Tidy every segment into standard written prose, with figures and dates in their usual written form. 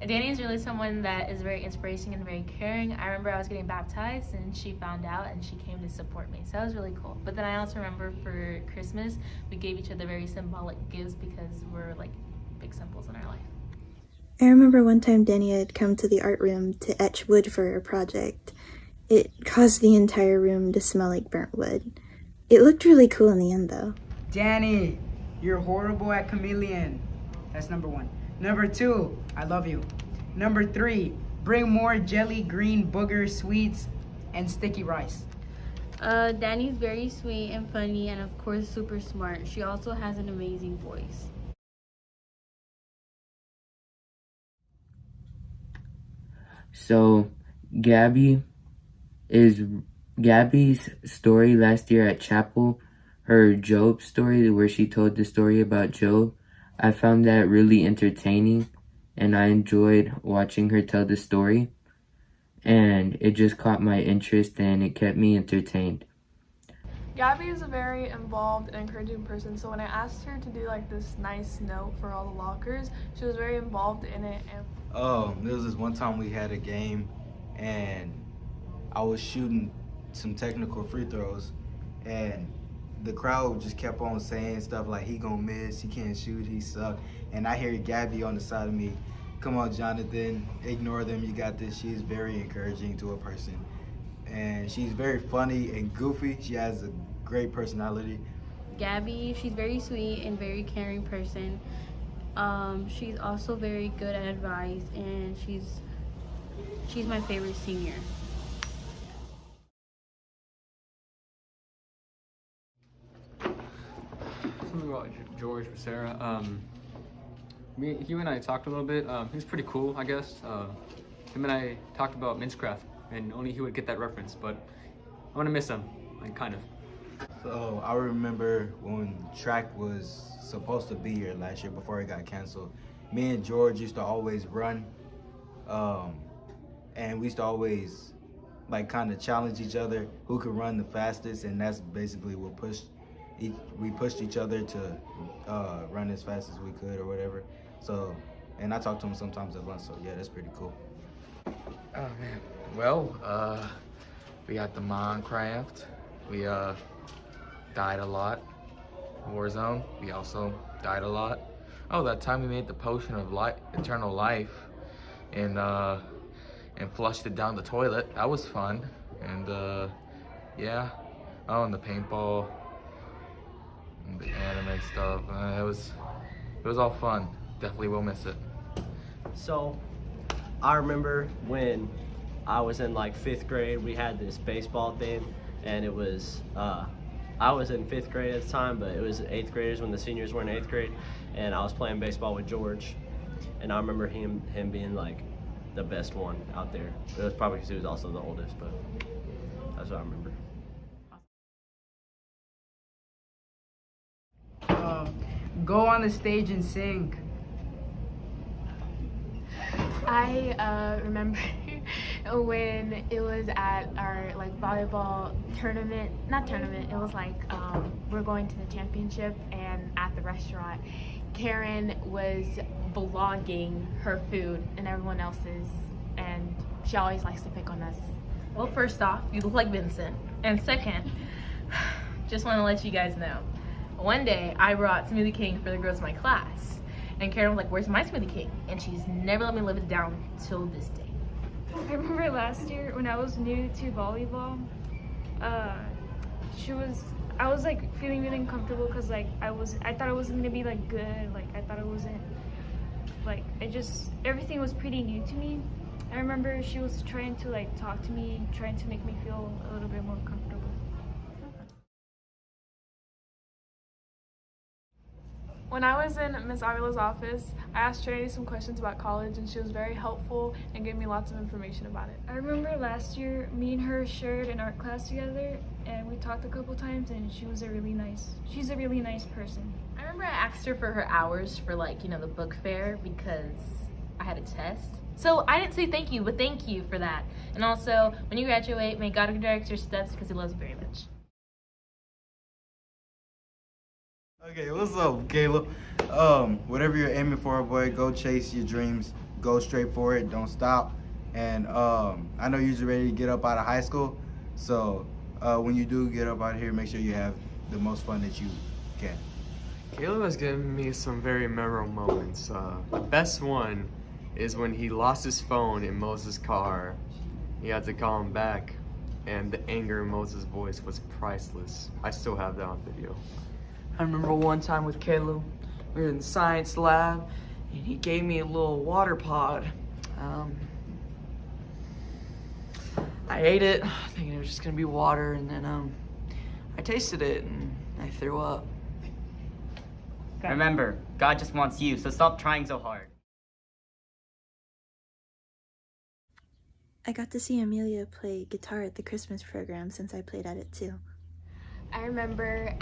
Danny is really someone that is very inspirational and very caring. I remember I was getting baptized and she found out and she came to support me. So that was really cool. But then I also remember for Christmas, we gave each other very symbolic gifts because we're like big symbols in our life. I remember one time Danny had come to the art room to etch wood for her project. It caused the entire room to smell like burnt wood. It looked really cool in the end though. Danny, you're horrible at chameleon. That's number 1. Number 2, I love you. Number 3, bring more jelly, green booger sweets, and sticky rice. Danny's very sweet and funny and of course super smart. She also has an amazing voice. So, Gabby's story last year at chapel, her Job story where she told the story about Job, I found that really entertaining and I enjoyed watching her tell the story, and it just caught my interest and it kept me entertained. Gabby is a very involved and encouraging person, so when I asked her to do like this nice note for all the lockers, she was very involved in it. And there was this one time we had a game and I was shooting some technical free throws and the crowd just kept on saying stuff like he gonna miss, he can't shoot, he suck. And I hear Gabby on the side of me, come on Jonathan, ignore them, you got this. She's very encouraging to a person. And she's very funny and goofy. She has a great personality. Gabby, she's very sweet and very caring person. She's also very good at advice and she's my favorite senior. Something about George Becerra. He and I talked a little bit. He was pretty cool, I guess. Him and I talked about Minecraft, and only he would get that reference. But I'm gonna miss him, like kind of. So I remember when track was supposed to be here last year before it got canceled. Me and George used to always run, and we used to always like kind of challenge each other who could run the fastest, and that's basically what we pushed each other to run as fast as we could or whatever. So, and I talk to him sometimes at lunch, so yeah, that's pretty cool. Oh man, well, we got the Minecraft. We died a lot. Warzone, we also died a lot. Oh, that time we made the potion of eternal life and flushed it down the toilet. That was fun. And yeah. Oh, and the paintball and the anime stuff. It was all fun. Definitely will miss it. So, I remember when I was in like 5th grade, we had this baseball thing, and it was, I was in 5th grade at the time, but it was 8th graders when the seniors were in 8th grade, and I was playing baseball with George, and I remember him being like the best one out there. It was probably because he was also the oldest, but that's what I remember. Go on the stage and sing. I remember when it was at our like volleyball tournament, not tournament, it was like we're going to the championship, and at the restaurant Karen was vlogging her food and everyone else's, and she always likes to pick on us. Well, first off, you look like Vincent. And second, just want to let you guys know, one day I brought Smoothie King for the girls in my class. And Karen was like, where's my Smoothie King? And she's never let me live it down till this day. I remember last year when I was new to volleyball, I was like feeling really uncomfortable because like I thought it wasn't gonna be like good. Like I thought it wasn't, like everything was pretty new to me. I remember she was trying to like talk to me, trying to make me feel a little bit more comfortable. When I was in Miss Avila's office, I asked Trinity some questions about college, and she was very helpful and gave me lots of information about it. I remember last year, me and her shared an art class together, and we talked a couple times, and she's a really nice person. I remember I asked her for her hours for like, the book fair because I had a test. So I didn't say thank you, but thank you for that. And also, when you graduate, may God direct your steps because he loves you very much. Okay, what's up, Caleb? whatever you're aiming for, boy, go chase your dreams. Go straight for it. Don't stop. And I know you're ready to get up out of high school. So when you do get up out of here, make sure you have the most fun that you can. Caleb has given me some very memorable moments. The best one is when he lost his phone in Moses' car. He had to call him back, and the anger in Moses' voice was priceless. I still have that on video. I remember one time with Caleb, we were in the science lab, and he gave me a little water pod. I ate it, thinking it was just gonna be water, and then I tasted it, and I threw up. Remember, God just wants you, so stop trying so hard. I got to see Amelia play guitar at the Christmas program since I played at it too. I remember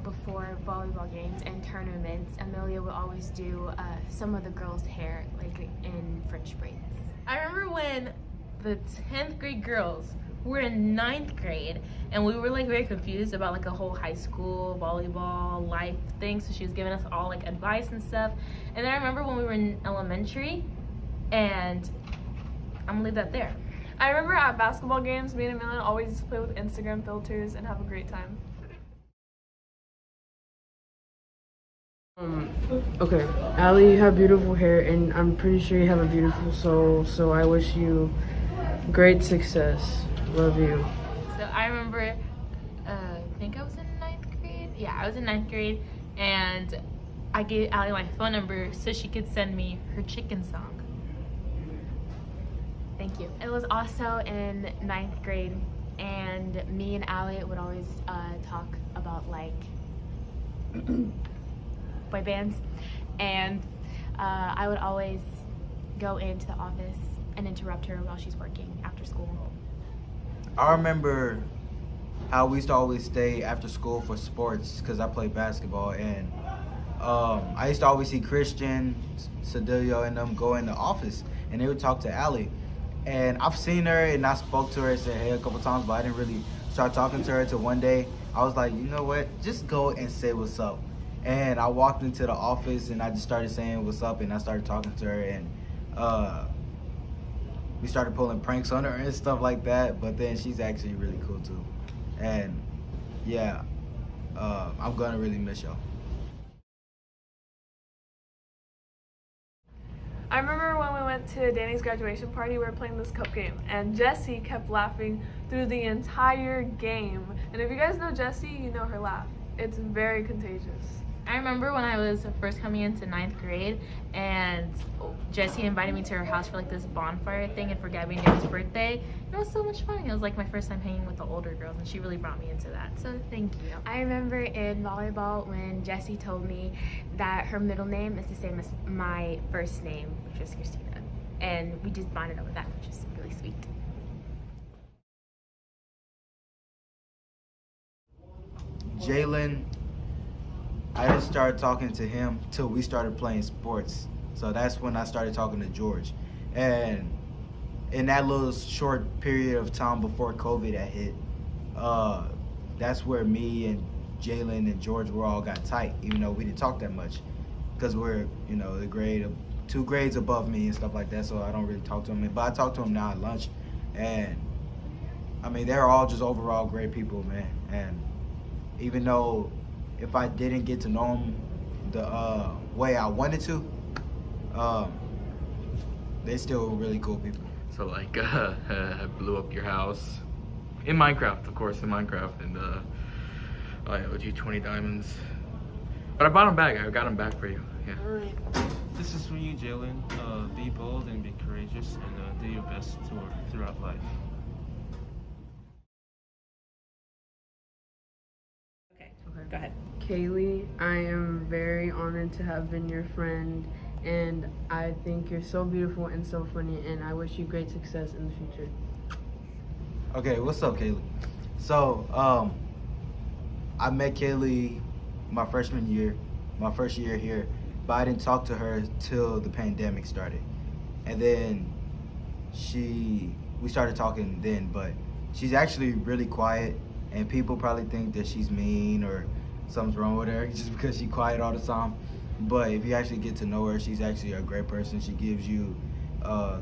before volleyball games and tournaments, Amelia would always do some of the girls' hair, like in French braids. I remember when the 10th grade girls were in 9th grade and we were like very confused about like a whole high school volleyball life thing, so she was giving us all like advice and stuff. And then I remember when we were in elementary, and I'm gonna leave that there. I remember at basketball games, me and Amelia always used to play with Instagram filters and have a great time. Okay, Allie, you have beautiful hair, and I'm pretty sure you have a beautiful soul, so I wish you great success. Love you. So I remember, I think I was in 9th grade. Yeah, I was in 9th grade, and I gave Allie my phone number so she could send me her chicken song. Thank you. It was also in 9th grade, and me and Allie would always talk about like boy bands, and I would always go into the office and interrupt her while she's working after school. I remember how we used to always stay after school for sports because I played basketball, and I used to always see Christian, Sedilio, and them go in the office, and they would talk to Allie. And I've seen her and I spoke to her and said hey a couple times, but I didn't really start talking to her until one day I was like, you know what, just go and say what's up. And I walked into the office and I just started saying what's up, and I started talking to her, and we started pulling pranks on her and stuff like that. But then she's actually really cool too. And yeah, I'm gonna really miss y'all. I remember when we went to Danny's graduation party, we were playing this cup game, and Jessie kept laughing through the entire game. And if you guys know Jessie, you know her laugh. It's very contagious. I remember when I was first coming into 9th grade, and Jessie invited me to her house for like this bonfire thing and for Gabby and Danny's birthday. It was so much fun. It was like my first time hanging with the older girls, and she really brought me into that. So thank you. I remember in volleyball when Jessie told me that her middle name is the same as my first name, which was Christina. And we just bonded over that, which is really sweet. Jalen, I didn't start talking to him till we started playing sports. So that's when I started talking to George. And in that little short period of time before COVID had hit, that's where me and Jalen and George were all got tight, even though we didn't talk that much. Because we're, you know, the grade of 2 grades above me and stuff like that, so I don't really talk to him. But I talk to him now at lunch. And I mean, they're all just overall great people, man. And even though if I didn't get to know them the way I wanted to, they're still really cool people. So like, I blew up your house in Minecraft, of course, in Minecraft, and I owed you 20 diamonds. But I bought them back. I got them back for you. Yeah. All right. This is for you, Jalen. Be bold and be courageous, and do your best throughout life. Okay, go ahead. Kaylee, I am very honored to have been your friend, and I think you're so beautiful and so funny, and I wish you great success in the future. Okay, what's up, Kaylee? So, I met Kaylee my freshman year, my first year here, but I didn't talk to her till the pandemic started. And then we started talking then, but she's actually really quiet, and people probably think that she's mean or something's wrong with her just because she's quiet all the time. But if you actually get to know her, she's actually a great person. She gives you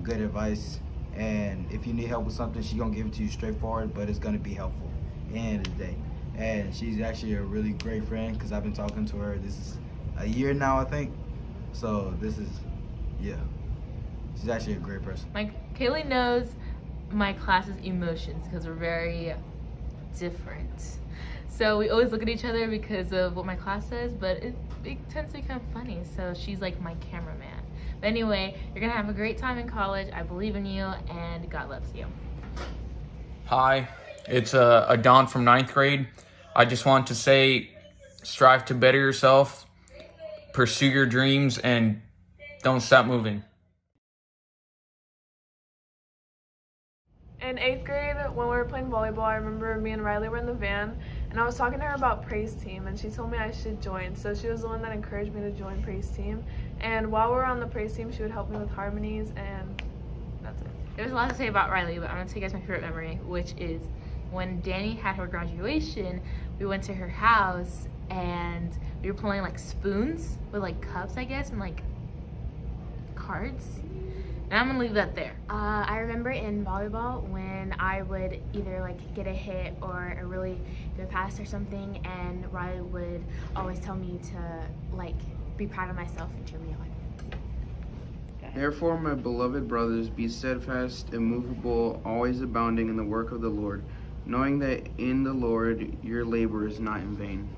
good advice, and if you need help with something, she's gonna give it to you straightforward, but it's gonna be helpful at the end of the day. And she's actually a really great friend because I've been talking to her. This is a year now, I think. So this is, yeah. She's actually a great person. Like, Kaylee knows my class's emotions because we're very different. So we always look at each other because of what my class says, but it tends to be kind of funny. So she's like my cameraman. But anyway, you're gonna have a great time in college. I believe in you, and God loves you. Hi, it's Adon from 9th grade. I just want to say, strive to better yourself, pursue your dreams, and don't stop moving. In 8th grade, when we were playing volleyball, I remember me and Riley were in the van, and I was talking to her about praise team, and she told me I should join. So she was the one that encouraged me to join praise team. And while we were on the praise team, she would help me with harmonies, and that's it. There's a lot to say about Riley, but I'm gonna tell you guys my favorite memory, which is when Danny had her graduation. We went to her house and we were playing like spoons with like cups, I guess, and like cards. And I'm gonna leave that there. I remember in volleyball when I would either like get a hit or a really good pass or something, and Riley would always tell me to like be proud of myself and cheer me on. Therefore, my beloved brothers, be steadfast, immovable, always abounding in the work of the Lord, knowing that in the Lord your labor is not in vain.